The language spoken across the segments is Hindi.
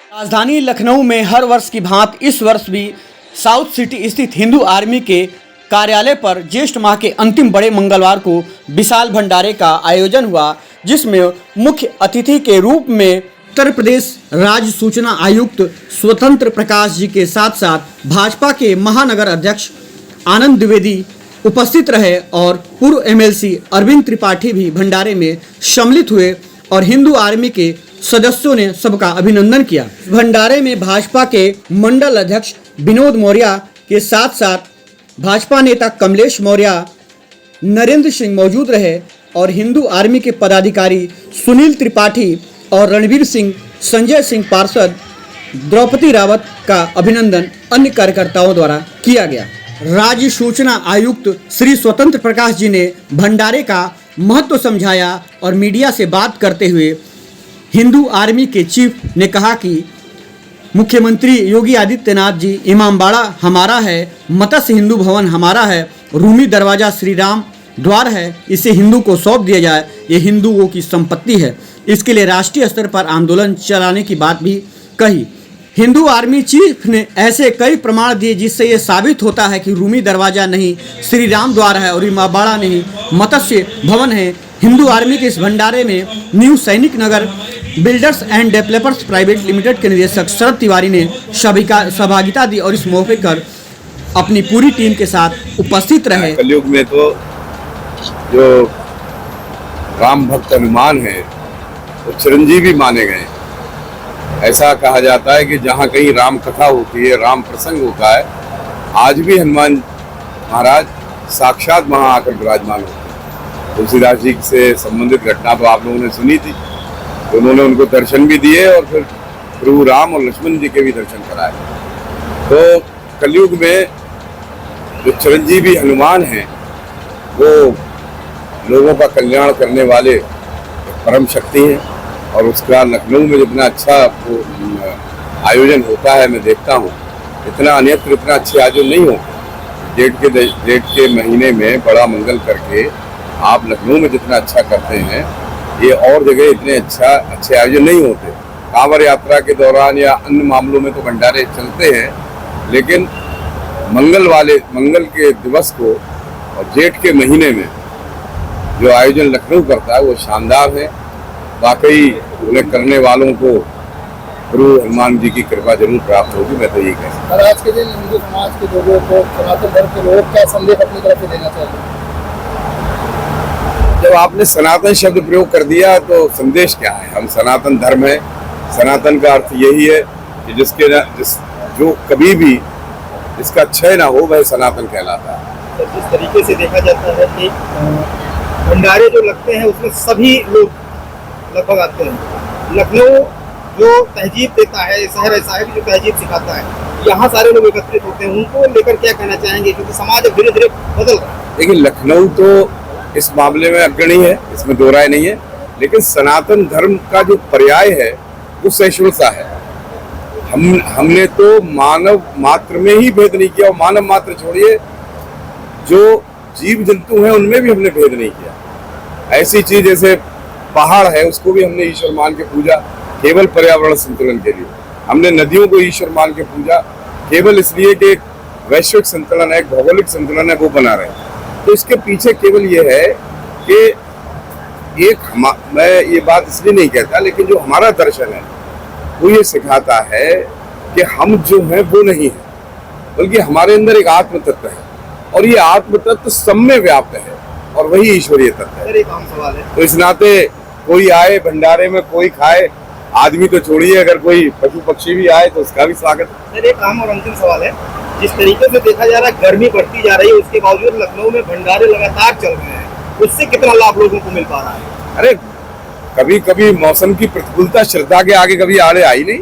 राजधानी लखनऊ में हर वर्ष की भांति इस वर्ष भी साउथ सिटी स्थित हिंदू आर्मी के कार्यालय पर ज्येष्ठ माह के अंतिम बड़े मंगलवार को विशाल भंडारे का आयोजन हुआ, जिसमें मुख्य अतिथि के रूप में उत्तर प्रदेश राज्य सूचना आयुक्त स्वतंत्र प्रकाश जी के साथ साथ भाजपा के महानगर अध्यक्ष आनंद द्विवेदी उपस्थित रहे और पूर्व एमएलसी अरविंद त्रिपाठी भी भंडारे में सम्मिलित हुए और हिंदू आर्मी के सदस्यों ने सबका अभिनंदन किया। भंडारे में भाजपा के मंडल अध्यक्ष विनोद मौर्य के साथ साथ भाजपा नेता कमलेश मौर्य, नरेंद्र सिंह मौजूद रहे और हिंदू आर्मी के पदाधिकारी सुनील त्रिपाठी और रणवीर सिंह, संजय सिंह पार्षद, द्रौपदी रावत का अभिनंदन अन्य कार्यकर्ताओं द्वारा किया गया। राज्य सूचना आयुक्त श्री स्वतंत्र प्रकाश जी ने भंडारे का महत्व समझाया और मीडिया से बात करते हुए हिंदू आर्मी के चीफ ने कहा कि मुख्यमंत्री योगी आदित्यनाथ जी, इमामबाड़ा हमारा है, मत्स्य हिंदू भवन हमारा है, रूमी दरवाजा श्री राम द्वार है, इसे हिंदू को सौंप दिया जाए, ये हिंदुओं की संपत्ति है। इसके लिए राष्ट्रीय स्तर पर आंदोलन चलाने की बात भी कही। हिंदू आर्मी चीफ ने ऐसे कई प्रमाण दिए जिससे ये साबित होता है कि रूमी दरवाजा नहीं, श्री राम द्वार है और इमामबाड़ा नहीं, मत्स्य भवन है। हिंदू आर्मी के इस भंडारे में new Sainik Nagar builders and developers private limited के निदेशक शरद तिवारी ने सहभागिता दी और इस मौके पर अपनी पूरी टीम के साथ उपस्थित रहे। कलयुग में तो जो राम भक्त हनुमान है वो चिरंजीवी माने गए। ऐसा कहा जाता है कि जहाँ कहीं राम कथा होती है, राम प्रसंग होता है, आज भी हनुमान महाराज साक्षात वहाँ आकर विराजमान होते हैं। तुलसीदास जी से संबंधित घटना तो आप लोगों ने सुनी थी, तो उन्होंने उनको दर्शन भी दिए और फिर प्रभु राम और लक्ष्मण जी के भी दर्शन कराए। तो कलयुग में जो चिरंजीवी हनुमान हैं वो लोगों का कल्याण करने वाले परम शक्ति हैं और उसका लखनऊ में जितना अच्छा आयोजन होता है मैं देखता हूँ, इतना अन्यत्र इतना अच्छे आयोजन नहीं हो। जेठ के महीने में बड़ा मंगल करके आप लखनऊ में जितना अच्छा करते हैं, ये और जगह इतने अच्छे आयोजन नहीं होते। कांवड़ यात्रा के दौरान या अन्य मामलों में तो भंडारे चलते हैं, लेकिन मंगल के दिवस को और जेठ के महीने में जो आयोजन लखनऊ करता है वो शानदार है। वाकई उन्हें करने वालों को गुरु हनुमान जी की कृपा जरूर प्राप्त होगी। मैं तो यही कहूँगा। आज के दिन हिंदू समाज के लोगों को, सनातन धर्म के लोगों को क्या संदेश अपनी तरफ से देना चाहिए? जब आपने सनातन शब्द प्रयोग कर दिया तो संदेश क्या है? हम सनातन धर्म है। सनातन का अर्थ यही है कि जो कभी भी जिसका क्षय ना हो वह सनातन कहलाता है। तो जिस तरीके से देखा जाता है कि भंडारे जो लगते हैं उसमें सभी लोग लगभग आते हैं। लखनऊ जो तहजीब देता है, शहर ऐसा है कि जो तहजीब सिखाता है, यहाँ सारे लोग एकत्रित होते हैं। उनको लेकर क्या कहना चाहेंगे, क्योंकि समाज धीरे धीरे बदल रहा है? लेकिन लखनऊ तो इस मामले में अग्रणी है, इसमें दो राय नहीं है। लेकिन सनातन धर्म का जो पर्याय है वो सहिष्णुता है। हमने तो मानव मात्र में ही भेद नहीं किया, और मानव मात्र छोड़िए, जो जीव जंतु हैं उनमें भी हमने भेद नहीं किया। ऐसी चीज जैसे पहाड़ है उसको भी हमने ईश्वर मान के पूजा केवल पर्यावरण संतुलन के लिए। हमने नदियों को ईश्वर मान के पूजा केवल इसलिए कि एक वैश्विक संतुलन है, एक भौगोलिक संतुलन है, वो बना रहे। तो इसके पीछे केवल ये है कि मैं ये बात इसलिए नहीं कहता, लेकिन जो हमारा दर्शन है वो ये सिखाता है कि हम जो है वो नहीं है, बल्कि हमारे अंदर एक आत्म तत्व है और ये आत्म तत्व सब में व्याप्त है और वही ईश्वरीय तत्व है। एक आम सवाल है, तो इस नाते कोई आए भंडारे में, कोई खाए, आदमी तो छोड़िए, अगर कोई पशु पक्षी भी आए तो उसका भी स्वागत है। सर एक आम और अंतिम सवाल है, जिस तरीके से देखा जा रहा है गर्मी बढ़ती जा रही है, उसके बावजूद लखनऊ में भंडारे लगातार चल रहे हैं, उससे कितना लाभ लोगों को मिल पा रहा है? अरे कभी कभी मौसम की प्रतिकूलता श्रद्धा के आगे कभी आड़े आई नहीं।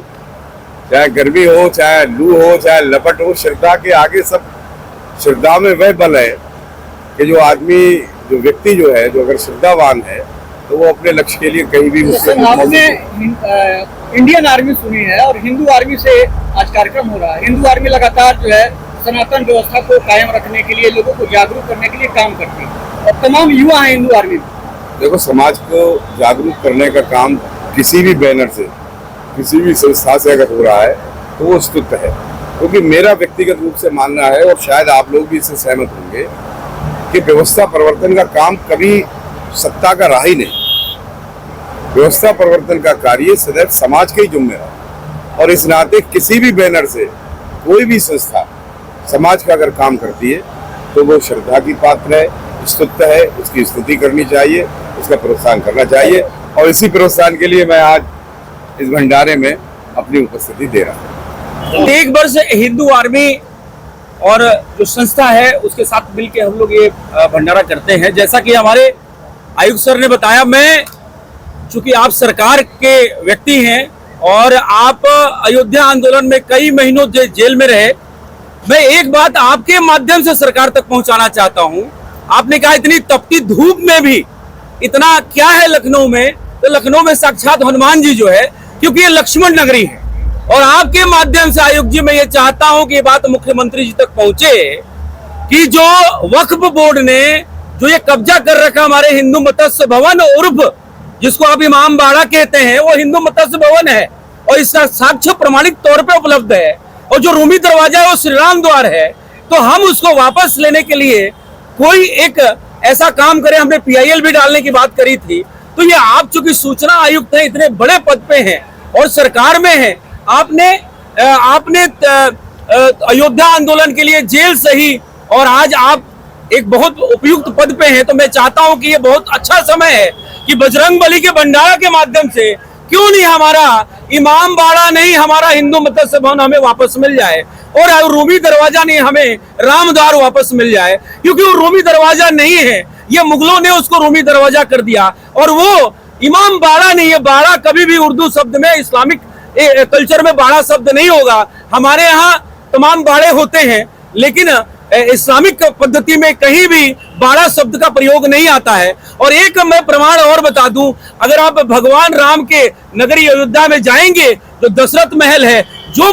चाहे गर्मी हो, चाहे लू हो, चाहे लपट हो, श्रद्धा के आगे सब। श्रद्धा में वह बल है कि जो आदमी, जो व्यक्ति जो है, जो अगर श्रद्धावान है तो वो अपने लक्ष्य के लिए कहीं भी इंडियन आर्मी सुनी है और हिंदू आर्मी से आज कार्यक्रम हो रहा है। हिंदू आर्मी लगातार जो है सनातन व्यवस्था को कायम रखने के लिए, लोगों को जागरूक करने के लिए काम करती है और तमाम युवा हैं हिंदू आर्मी में। देखो, समाज को जागरूक करने का काम किसी भी बैनर से किसी भी संस्था से अगर हो रहा है तो वो स्तुत्य है, क्योंकि मेरा व्यक्तिगत रूप से मानना है और शायद आप लोग भी इससे सहमत होंगे कि व्यवस्था परिवर्तन का काम कभी सत्ता का रहा ही नहीं। व्यवस्था परिवर्तन का कार्य सदैव समाज के ही जिम्मे रहा और इस नाते किसी भी बैनर से कोई भी संस्था समाज का अगर काम करती है तो वो श्रद्धा की पात्र है, स्तुत्य है, उसकी स्तुति करनी चाहिए, उसका प्रोत्साहन करना चाहिए और इसी प्रोत्साहन के लिए मैं आज इस भंडारे में अपनी उपस्थिति दे रहा हूँ। एक वर्ष हिंदू आर्मी और जो संस्था है उसके साथ मिलकर हम लोग ये भंडारा करते हैं। जैसा कि हमारे आयुक्त सर ने बताया, मैं चूंकि आप सरकार के व्यक्ति हैं और आप अयोध्या आंदोलन में कई महीनों जेल में रहे, मैं एक बात आपके माध्यम से सरकार तक पहुंचाना चाहता हूं। आपने कहा इतनी तपती धूप में भी इतना क्या है लखनऊ में, तो लखनऊ में साक्षात हनुमान जी जो है, क्योंकि ये लक्ष्मण नगरी है। और आपके माध्यम से आयुक्त जी मैं ये चाहता हूं कि ये बात मुख्यमंत्री जी तक पहुंचे कि जो वक्फ बोर्ड ने जो ये कब्जा कर रखा हमारे हिंदू मत्स्य भवन उर्फ जिसको आप इमाम बाड़ा कहते हैं, वो हिंदू मत्स्य भवन है और इसका साक्ष्य प्रमाणित तौर पे उपलब्ध है। और जो रूमी दरवाजा है वो श्री राम द्वार है, तो हम उसको वापस लेने के लिए कोई एक ऐसा काम करें। हमने PIL भी डालने की बात करी थी। तो ये आप चूंकि सूचना आयुक्त हैं, इतने बड़े पद पे हैं और सरकार में हैं, आपने अयोध्या आंदोलन के लिए जेल सही और आज आप एक बहुत उपयुक्त पद पे हैं। तो मैं चाहता हूं कि ये बहुत अच्छा समय है कि बजरंगबली के भंडारा के माध्यम से क्यों नहीं हमारा इमाम बाड़ा नहीं, हमारा हिंदू मत्स्य भवन हमें वापस मिल जाए और रूमी दरवाजा नहीं, हमें रामद्वार वापस मिल जाए। क्योंकि वो रूमी दरवाजा नहीं है, ये मुगलों ने उसको रूमी दरवाजा कर दिया और वो इमाम बाड़ा नहीं है। बाड़ा कभी भी उर्दू शब्द में, इस्लामिक कल्चर में बाड़ा शब्द नहीं होगा। हमारे यहाँ तमाम बाड़े होते हैं, लेकिन इस्लामिक पद्धति में कहीं भी बाड़ा शब्द का प्रयोग नहीं आता है। और एक मैं प्रमाण और बता दूं, अगर आप भगवान राम के नगरी अयोध्या में जाएंगे तो दशरथ महल है, जो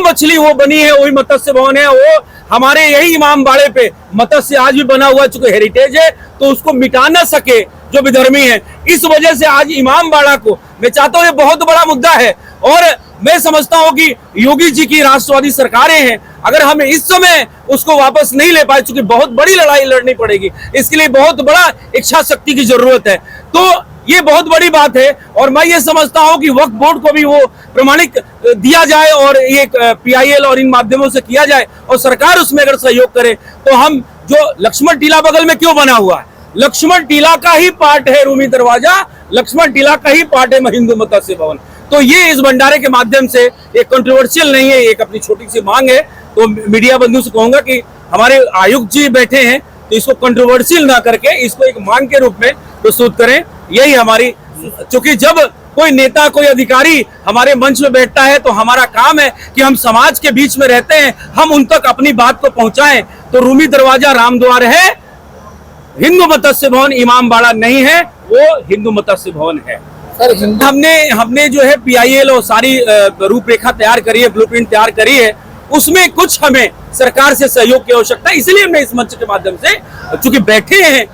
मछली वो बनी है वही मत्स्य भवन है। वो हमारे यही इमाम बाड़े पे मत्स्य आज भी बना हुआ, चूंकि हेरिटेज है तो उसको मिटा ना सके जो विधर्मी है। इस वजह से आज इमाम बाड़ा को मैं चाहता हूँ, ये बहुत बड़ा मुद्दा है और मैं समझता हूँ कि योगी जी की राष्ट्रवादी सरकारें हैं, अगर हम इस समय उसको वापस नहीं ले पाए, चूंकि बहुत बड़ी लड़ाई लड़नी पड़ेगी, इसके लिए बहुत बड़ा इच्छा शक्ति की जरूरत है। तो ये बहुत बड़ी बात है और मैं ये समझता हूं कि वक्फ बोर्ड को भी वो प्रमाणिक दिया जाए और ये PIL और इन माध्यमों से किया जाए और सरकार उसमें अगर सहयोग करे तो हम जो लक्ष्मण टीला बगल में क्यों बना हुआ है, लक्ष्मण टीला का ही पार्ट है रूमी दरवाजा, लक्ष्मण टीला का ही पार्ट है हिंदू मत्स्य भवन। तो ये इस भंडारे के माध्यम से एक कंट्रोवर्शियल नहीं है, एक अपनी छोटी सी मांग है। तो मीडिया बंधु से कहूंगा कि हमारे आयुक्त जी बैठे हैं तो इसको कंट्रोवर्शियल ना करके इसको एक मांग के रूप में प्रस्तुत करें। यही हमारी, चूंकि जब कोई नेता कोई अधिकारी हमारे मंच में बैठता है तो हमारा काम है कि हम समाज के बीच में रहते हैं, हम उन तक अपनी बात को पहुंचाएं। तो रूमी दरवाजा रामद्वार है, हिंदू मत्स्य भवन इमाम बाड़ा नहीं है, वो हिंदू मत्स्य भवन है। सर हमने जो है PIL और सारी रूपरेखा तैयार करी है, ब्लूप्रिंट तैयार करी है, उसमें कुछ हमें सरकार से सहयोग की आवश्यकता है। इसलिए हमने इस मंच के माध्यम से, चूंकि बैठे हैं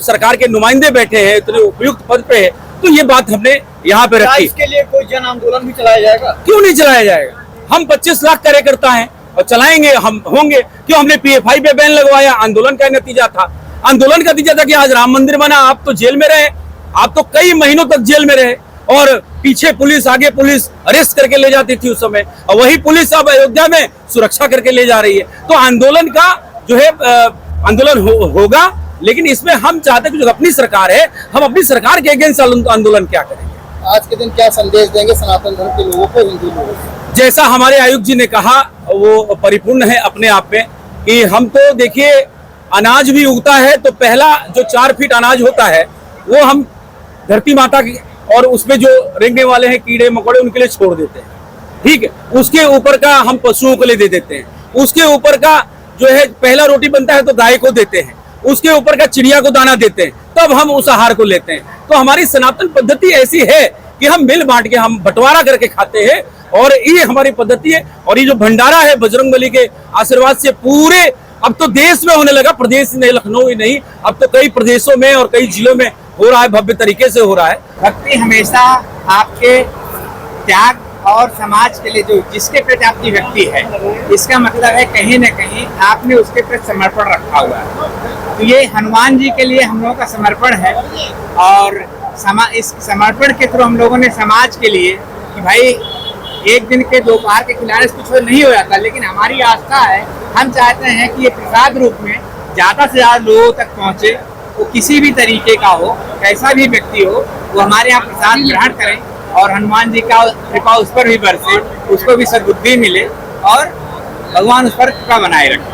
सरकार के नुमाइंदे बैठे हैं, इतने उपयुक्त पद पे है, तो ये बात हमने यहाँ पे रखी। इसके लिए कोई जन आंदोलन भी चलाया जाएगा? क्यों नहीं चलाया जाएगा? हम 25 लाख कार्यकर्ता हैं और चलाएंगे, हम होंगे। क्यों हमने PFI पे बैन लगवाया? आंदोलन का नतीजा था। आंदोलन का नतीजा था कि आज राम मंदिर बना। आप तो जेल में रहे, आप तो कई महीनों तक जेल में रहे और पीछे पुलिस, आगे पुलिस अरेस्ट करके ले जाती थी उस समय, और वही पुलिस अब अयोध्या में सुरक्षा करके ले जा रही है। तो आंदोलन का जो है आंदोलन होगा, लेकिन इसमें हम चाहते हैं कि जो अपनी सरकार है, हम अपनी सरकार के अगेंस्ट आंदोलन क्या करेंगे। आज के दिन क्या संदेश देंगे सनातन धर्म के लोगों को, हिंदू लोगों को? जैसा हमारे आयुक्त जी ने कहा वो परिपूर्ण है अपने आप में कि हम तो देखिए अनाज भी उगता है तो पहला जो 4 फीट अनाज होता है वो हम धरती माता की और उसमें जो रेंगने वाले हैं कीड़े मकोड़े उनके लिए छोड़ देते हैं, ठीक है। उसके ऊपर का हम पशुओं को ले दे देते हैं, उसके ऊपर का जो है पहला रोटी बनता है तो गाय को देते हैं, उसके ऊपर का चिड़िया को दाना देते हैं, तब हम उस आहार को लेते हैं। तो हमारी सनातन पद्धति ऐसी है कि हम मिल बांट के, हम बंटवारा करके खाते हैं और ये हमारी पद्धति है। और ये जो भंडारा है बजरंगबली के आशीर्वाद से पूरे अब तो देश में होने लगा, प्रदेश नहीं, लखनऊ ही नहीं, अब तो कई प्रदेशों में और कई जिलों में हो रहा है, भव्य तरीके से हो रहा है। भक्ति हमेशा आपके त्याग और समाज के लिए जो जिसके प्रति आपकी व्यक्ति है, इसका मतलब है कहीं न कहीं आपने उसके प्रति समर्पण रखा हुआ है। तो ये हनुमान जी के लिए हम लोगों का समर्पण है और इस समर्पण के थ्रू हम लोगों ने समाज के लिए कि भाई एक दिन के दोपहर के खिलाने से कुछ नहीं हो जाता, लेकिन हमारी आस्था है, हम चाहते हैं कि ये प्रसाद रूप में ज़्यादा से ज़्यादा लोगों तक पहुँचे। वो किसी भी तरीके का हो, कैसा भी व्यक्ति हो, वो हमारे यहाँ प्रसाद ग्रहण करें और हनुमान जी का कृपा उस पर भी बरसे, उसको भी सद्बुद्धि मिले और भगवान उस पर कृपा बनाए रखें।